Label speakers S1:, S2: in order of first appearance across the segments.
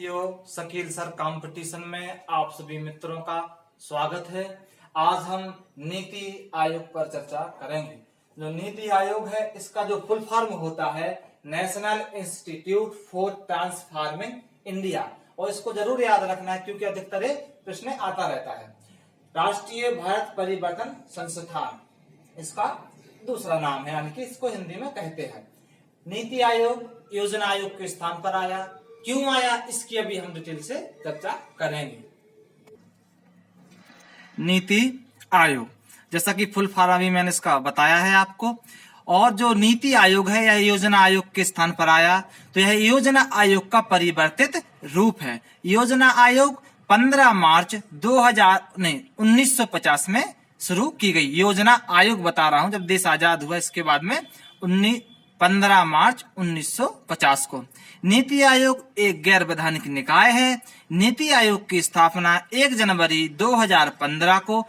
S1: साथियों, Shakeel sir competition में आप सभी मित्रों का स्वागत है। आज हम नीति आयोग पर चर्चा करेंगे। जो नीति आयोग है इसका जो फुल फॉर्म होता है national institute for transforming India, और इसको जरूर याद रखना है क्योंकि अधिकतर प्रश्न आता रहता है। राष्ट्रीय भारत परिवर्तन संस्थान इसका दूसरा नाम है, यानी कि इसको हिंदी में कहते हैं। नीति आयोग योजना आयोग के स्थान पर आया, क्यों आया इसकी अभी हम डिटेल से चर्चा करेंगे। नीति आयोग जैसा कि फुल फॉर्म अभी मैंने इसका बताया है आपको, और जो नीति आयोग है यह योजना आयोग के स्थान पर आया, तो यह योजना आयोग का परिवर्तित रूप है। योजना आयोग 15 मार्च 1950 में शुरू की गई। योजना आयोग बता रहा हूं, जब देश आजाद हुआ इसके बाद में 15 मार्च 1950 को। नीति आयोग एक गैर वैधानिक निकाय है। नीति आयोग की स्थापना 1 जनवरी 2015 को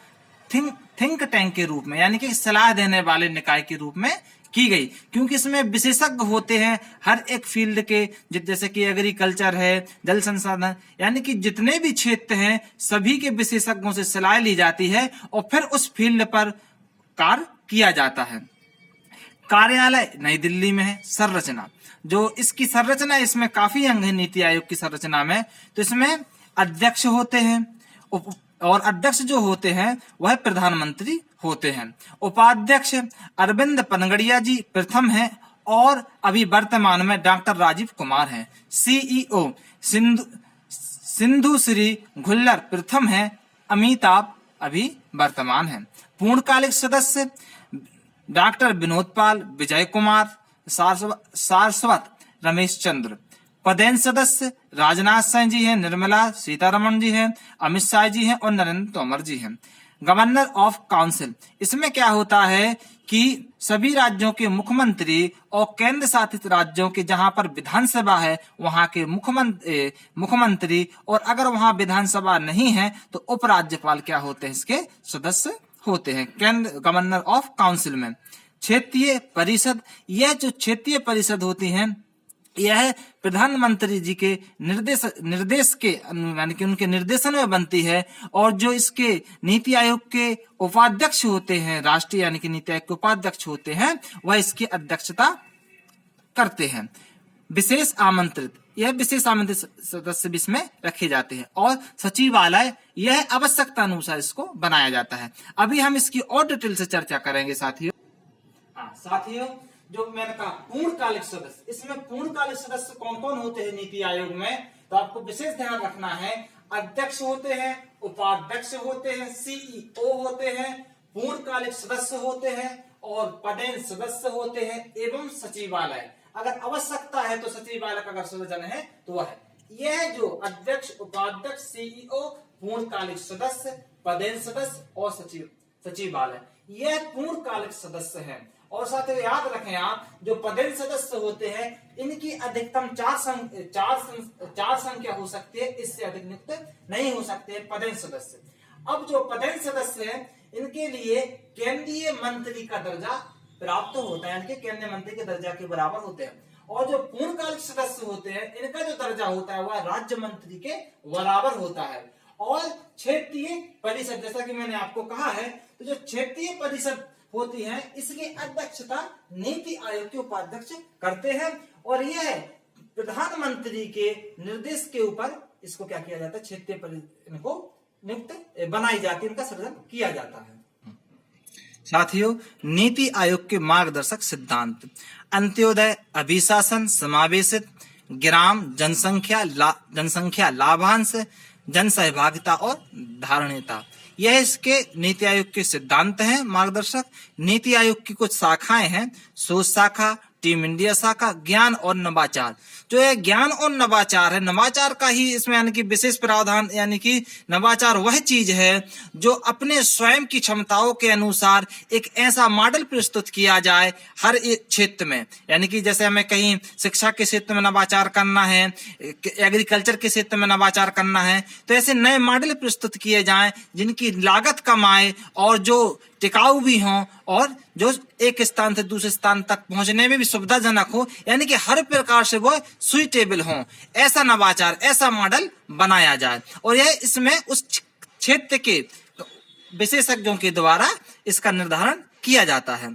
S1: थिंक टैंक के रूप में, यानी कि सलाह देने वाले निकाय के रूप में की गई, क्योंकि इसमें विशेषज्ञ होते हैं हर एक फील्ड के, जैसे कि एग्रीकल्चर है, जल संसाधन, यानी कि जितने भी क्षेत्र हैं सभी के विशेषज्ञों से सलाह ली जाती है और फिर उस फील्ड पर कार्य किया जाता है। कार्यालय नई दिल्ली में है। संरचना, जो इसकी संरचना, इसमें काफी अंग है नीति आयोग की संरचना में। तो इसमें अध्यक्ष होते हैं, और अध्यक्ष जो होते हैं वह प्रधानमंत्री होते हैं। उपाध्यक्ष अरविंद पनगड़िया जी प्रथम हैं, और अभी वर्तमान में डॉक्टर राजीव कुमार हैं। सीईओ सिंधु श्री घुल्लर प्रथम हैं। अमिताभ अभी वर्तमान हैं। पूर्णकालिक सदस्य डॉक्टर विनोद पाल, विजय कुमार, सारस्वत, रमेश चंद्र। पदेन सदस्य राजनाथ सिंह जी हैं, निर्मला सीतारमण जी हैं, अमित शाह जी हैं और नरेंद्र तोमर जी हैं। गवर्नर ऑफ काउंसिल, इसमें क्या होता है कि सभी राज्यों के मुख्यमंत्री और केंद्र शासित राज्यों के जहां पर विधानसभा है वहां के मुख्यमंत्री, और अगर वहां विधानसभा नहीं है तो उपराज्यपाल क्या होते हैं, इसके सदस्य होते हैं केंद्र गवर्नर ऑफ काउंसिल में। क्षेत्रीय परिषद, यह जो क्षेत्रीय परिषद होती हैं यह प्रधानमंत्री जी के निर्देश के, यानी कि उनके निर्देशन में बनती है, और जो इसके नीति आयोग के उपाध्यक्ष होते हैं, राष्ट्रीय यानी कि नीति आयोग के उपाध्यक्ष होते हैं, वह इसकी अध्यक्षता करते हैं। विशेष आमंत्रित, यह विशेष आमंत्रित सदस्य भी इसमें रखे जाते हैं। और सचिवालय, यह आवश्यकता अनुसार इसको बनाया जाता है। अभी हम इसकी और डिटेल से चर्चा करेंगे साथियों। साथियों, जो मैंने कहा पूर्णकालिक सदस्य, इसमें पूर्णकालिक सदस्य कौन कौन होते हैं नीति आयोग में, तो आपको विशेष ध्यान रखना है। अध्यक्ष होते हैं, उपाध्यक्ष होते हैं, सीईओ होते हैं, पूर्णकालिक सदस्य होते हैं, और पदेन सदस्य होते हैं, एवं सचिवालय। अगर आवश्यकता है तो सचिवालय का अगर सृजन है तो वह है। यह जो अध्यक्ष, उपाध्यक्ष, सीईओ, पूर्णकालिक सदस्य, पदेन सदस्य और सचिवालय, यह पूर्णकालिक सदस्य हैं। और साथ ही याद रखें आप, जो पदेन सदस्य होते हैं इनकी अधिकतम चार संख्या हो सकती है, इससे अधिक नियुक्त नहीं हो सकते पदेन सदस्य। अब जो पदेन सदस्य हैं इनके लिए केंद्रीय मंत्री का दर्जा प्राप्त होता है, यानी कि केंद्रीय मंत्री के दर्जा के बराबर होते हैं। और जो पूर्णकालिक सदस्य होते हैं इनका जो दर्जा होता है वह राज्य मंत्री के बराबर होता है। और क्षेत्रीय परिषद, जैसा कि मैंने आपको कहा है, तो जो क्षेत्रीय परिषद होती है इसकी अध्यक्षता नीति आयोग के उपाध्यक्ष करते हैं, और यह प्रधानमंत्री के निर्देश के ऊपर इसको क्या किया जाता है, क्षेत्रीय परिषद इनको नियुक्त बनाई जाती है, इनका सृजन किया जाता है। साथियों, नीति आयोग के मार्गदर्शक सिद्धांत: अंत्योदय, अभिशासन, समावेशित, ग्राम, जनसंख्या लाभांश, जन सहभागिता और धारणीयता, यह इसके नीति आयोग के सिद्धांत हैं मार्गदर्शक। नीति आयोग की कुछ शाखाएं हैं: सोच शाखा, टीम इंडिया शाखा, ज्ञान और नवाचार। जो है ज्ञान और नवाचार है, नवाचार का ही इसमें यानी कि विशेष प्रावधान, यानी कि नवाचार वह चीज है जो अपने स्वयं की क्षमताओं के अनुसार एक ऐसा मॉडल प्रस्तुत किया जाए हर एक क्षेत्र में, यानी कि जैसे हमें कहीं शिक्षा के क्षेत्र में नवाचार करना है, एग्रीकल्चर के क्षेत्र में नवाचार करना है, तो ऐसे नए मॉडल प्रस्तुत किए जाएं जिनकी लागत कम आए और जो टिकाऊ भी हों और जो एक स्थान से दूसरे स्थान तक पहुंचने में भी सुविधाजनक हो, यानी कि हर प्रकार से वो सुइटेबल हो, ऐसा नवाचार, ऐसा मॉडल बनाया जाए। और यह इसमें उस क्षेत्र के विशेषज्ञों के द्वारा इसका निर्धारण किया जाता है।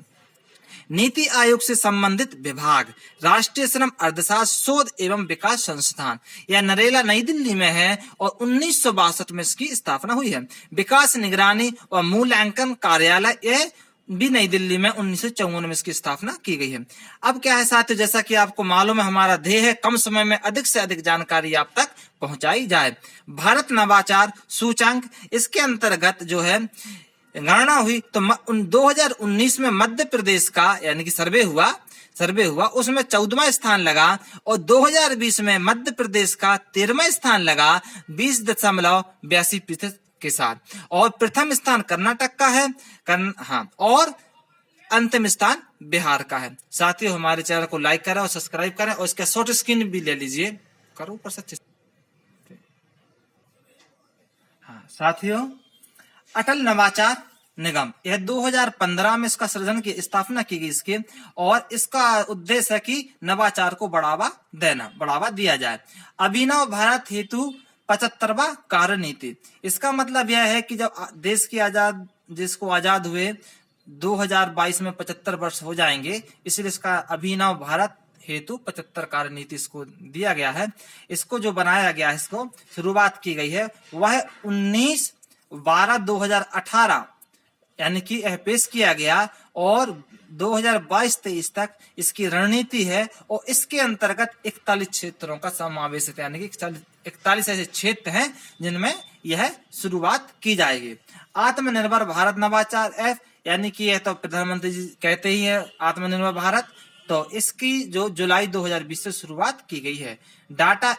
S1: नीति आयोग से संबंधित विभाग राष्ट्रीय श्रम अर्थशास्त्र शोध एवं विकास संस्थान, यह नरेला नई दिल्ली में है और 1962 में इसकी स्थापना हुई है। विकास निगरानी और मूल्यांकन कार्यालय, यह भी नई दिल्ली में 1954 में इसकी स्थापना की गई है। अब क्या है साथियों, जैसा कि आपको मालूम है, हमारा ध्येय है कम समय में अधिक से अधिक जानकारी आप तक पहुंचाई जाए। भारत नवाचार सूचांक, इसके अंतर्गत जो है गणना हुई तो 2019 में मध्य प्रदेश का यानी कि सर्वे हुआ, उसमें 14वां स्थान लगा और 2020 में मध्य प्रदेश का 13वां स्थान लगा 20.82% के साथ। और प्रथम स्थान कर्नाटक का है, और अंतिम स्थान बिहार का है। साथियों, हमारे चैनल को लाइक करें और सब्सक्राइब करें और इसका शॉर्ट स्क्रीन भी ले लीजिए। करो ऊपर से। साथियों, अटल नवाचार निगम, यह 2015 में इसका सृजन की स्थापना की गई इसके, और इसका उद्देश्य है कि नवाचार को बढ़ावा दिया जाए। अभिनव भारत हेतु 75वां कार्य नीति, इसका मतलब यह है कि जब देश को आजाद हुए 2022 में 75 वर्ष हो जाएंगे, इसलिए इसका अभिनव भारत हेतु 75 कार्य नीति इसको दिया गया है। इसको जो बनाया गया है, इसको शुरुआत की गई है, वह 19/12/2018 यानी कि यह पेश किया गया और 2022-23 तक इसकी रणनीति है। और इसके अंतर्गत 41 क्षेत्रों का समावेश है, यानी कि 41 ऐसे क्षेत्र हैं जिनमें यह शुरुआत की जाएगी। आत्मनिर्भर भारत नवाचार एफ, यानी कि यह तो प्रधानमंत्री जी कहते ही है आत्मनिर्भर भारत, तो इसकी जो जुलाई 2020 से शुरुआत की गई है। डाटा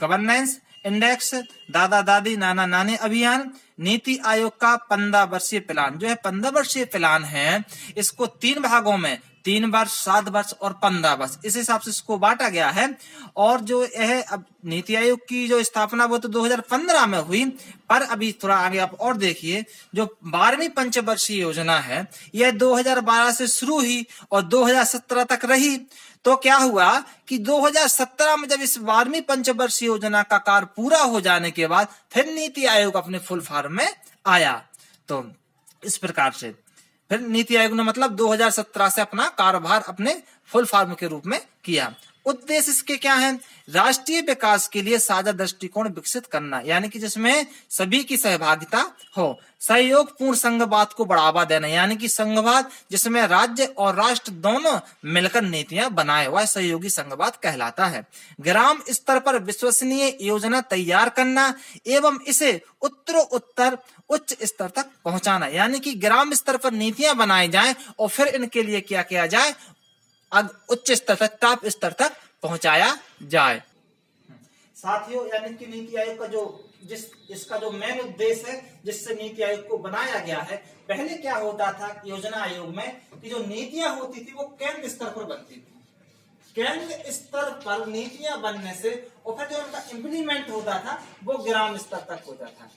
S1: गवर्नेंस इंडेक्स, दादा दादी नाना नानी अभियान, नीति आयोग का 15 वर्षीय प्लान, जो है 15 वर्षीय प्लान है, इसको 3 भागों में 3 वर्ष, 7 वर्ष और 15 वर्ष, इस हिसाब से इसको बांटा गया है। और जो यह अब नीति आयोग की जो स्थापना वो तो 2015 में हुई, पर अभी थोड़ा आगे आप और देखिए, जो 12वीं पंचवर्षीय योजना है यह 2012 से शुरू हुई और 2017 तक रही। तो क्या हुआ कि 2017 में जब इस 12वीं पंचवर्षीय योजना का कार्य पूरा हो जाने के बाद फिर नीति आयोग अपने फुल फॉर्म में आया। तो इस प्रकार से फिर नीति आयोग ने मतलब 2017 से अपना कार्यभार अपने फुल फॉर्म के रूप में किया। उद्देश्य इसके क्या है? राष्ट्रीय विकास के लिए साझा दृष्टिकोण विकसित करना, यानी कि जिसमें सभी की सहभागिता हो। सहयोग पूर्ण संघवाद को बढ़ावा देना, यानी कि संघवाद जिसमें राज्य और राष्ट्र दोनों मिलकर नीतियां बनाए, वह सहयोगी संघवाद कहलाता है। ग्राम स्तर पर विश्वसनीय योजना तैयार करना एवं इसे उत्तरोत्तर उच्च स्तर तक पहुंचाना, यानी कि ग्राम स्तर पर नीतियां बनाई जाएं और फिर इनके लिए क्या किया जाए, उच्च स्तर तक, टॉप स्तर तक पहुंचाया जाए। साथियों, यानी कि नीति आयोग का इसका जो मेन उद्देश्य है जिससे नीति आयोग को बनाया गया है, पहले क्या होता था योजना आयोग में कि जो नीतियां होती थी वो केंद्र स्तर पर बनती थी। केंद्र स्तर पर नीतियां बनने से और फिर जो उनका इम्प्लीमेंट होता था वो ग्राम स्तर तक होता था।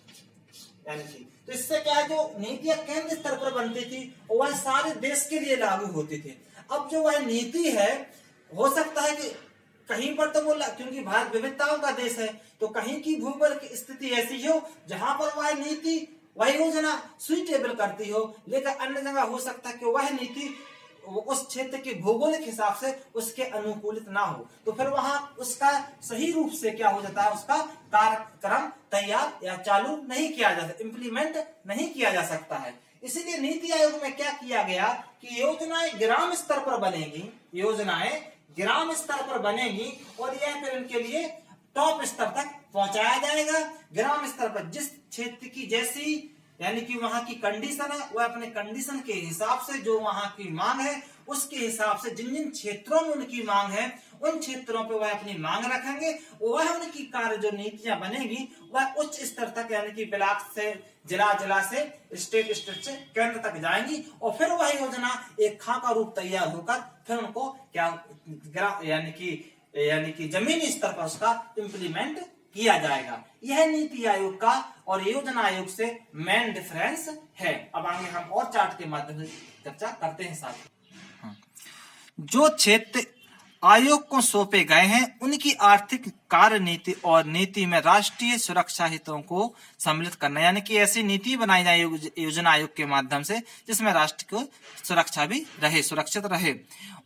S1: यानी कि तो इससे क्या है, जो नीतियां केंद्र स्तर पर बनती थी वह सारे देश के लिए लागू होती थी। अब जो वह नीति है, हो सकता है कि कहीं पर तो बोला, क्योंकि भारत विविधताओं का देश है, तो कहीं की भूगोल की स्थिति ऐसी हो जहां पर वह नीति, वह योजना सुइटेबल करती हो, लेकिन अन्य जगह हो सकता है कि वह नीति उस क्षेत्र के भौगोलिक हिसाब से उसके अनुकूलित ना हो, तो फिर वहां उसका सही रूप से क्या हो जाता है, उसका कार्यक्रम तैयार या चालू नहीं किया जा सकता, इम्प्लीमेंट नहीं किया जा सकता है। इसीलिए नीति आयोग में क्या किया गया कि योजनाएं ग्राम स्तर पर बनेगी, योजनाएं ग्राम स्तर पर बनेगी और यह फिर उनके लिए टॉप स्तर तक पहुंचाया जाएगा। ग्राम स्तर पर जिस क्षेत्र की जैसी, यानी कि वहां की कंडीशन है, वह अपने कंडीशन के हिसाब से, जो वहां की मांग है उसके हिसाब से, जिन जिन क्षेत्रों में उनकी मांग है उन क्षेत्रों पे वह अपनी मांग रखेंगे। वह उनकी कार्य जो नीतियां बनेगी वह उच्च स्तर तक, यानी कि ब्लॉक से, जिला से, स्टेट से केंद्र तक जाएंगी और फिर वह योजना एक खाका रूप तैयार होकर फिर उनको क्या यानी कि जमीनी स्तर पर उसका इम्प्लीमेंट किया जाएगा। यह नीति आयोग का और योजना आयोग से मेन डिफरेंस है। अब आगे हम और चार्ट के माध्यम से चर्चा करते हैं साथ। जो क्षेत्र आयोग को सौंपे गए हैं उनकी आर्थिक कार्य नीति और नीति में राष्ट्रीय सुरक्षा हितों को सम्मिलित करना, यानी कि ऐसी नीति बनाई जाए योजना आयोग के माध्यम से जिसमें राष्ट्र को सुरक्षा भी रहे, सुरक्षित रहे।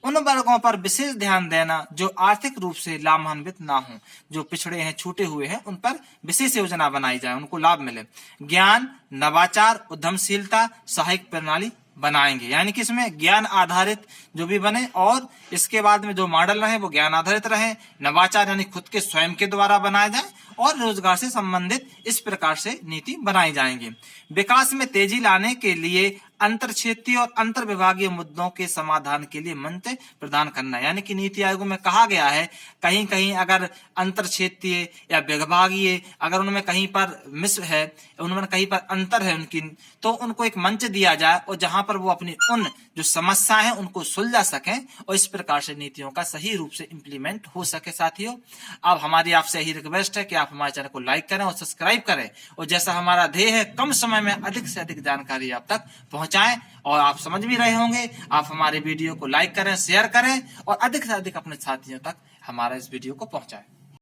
S1: उन वर्गों पर विशेष ध्यान देना जो आर्थिक रूप से लाभान्वित ना हो, जो पिछड़े हैं, छूटे हुए हैं, उन पर विशेष योजना बनाई जाए, उनको लाभ मिले। ज्ञान, नवाचार, उद्यमशीलता सहायक प्रणाली बनाएंगे, यानी कि इसमें ज्ञान आधारित जो भी बने और इसके बाद में जो मॉडल रहे वो ज्ञान आधारित रहे। नवाचार यानी खुद के स्वयं के द्वारा बनाए जाए और रोजगार से संबंधित इस प्रकार से नीति बनाई जाएंगी। विकास में तेजी लाने के लिए अंतर क्षेत्रीय और अंतर विभागीय मुद्दों के समाधान के लिए मंच प्रदान करना, यानी कि नीति आयोग में कहा गया है कहीं कहीं अगर अंतर क्षेत्रीय या विभागीय अगर उनमें कहीं पर मिश्र है, उनमें कहीं पर अंतर है उनकी, तो उनको एक मंच दिया जाए और जहां पर वो अपनी उन जो समस्या है उनको सुलझा सकें और इस प्रकार से नीतियों का सही रूप से इम्प्लीमेंट हो सके। साथियों, अब हमारी आपसे यही रिक्वेस्ट है कि आप हमारे चैनल को लाइक करें और सब्सक्राइब करें और जैसा हमारा ध्येय है कम समय में अधिक से अधिक जानकारी आप तक पहुंचाएं। और आप समझ भी रहे होंगे, आप हमारे वीडियो को लाइक करें, शेयर करें और अधिक से अधिक अपने साथियों तक हमारा इस वीडियो को पहुंचाएं।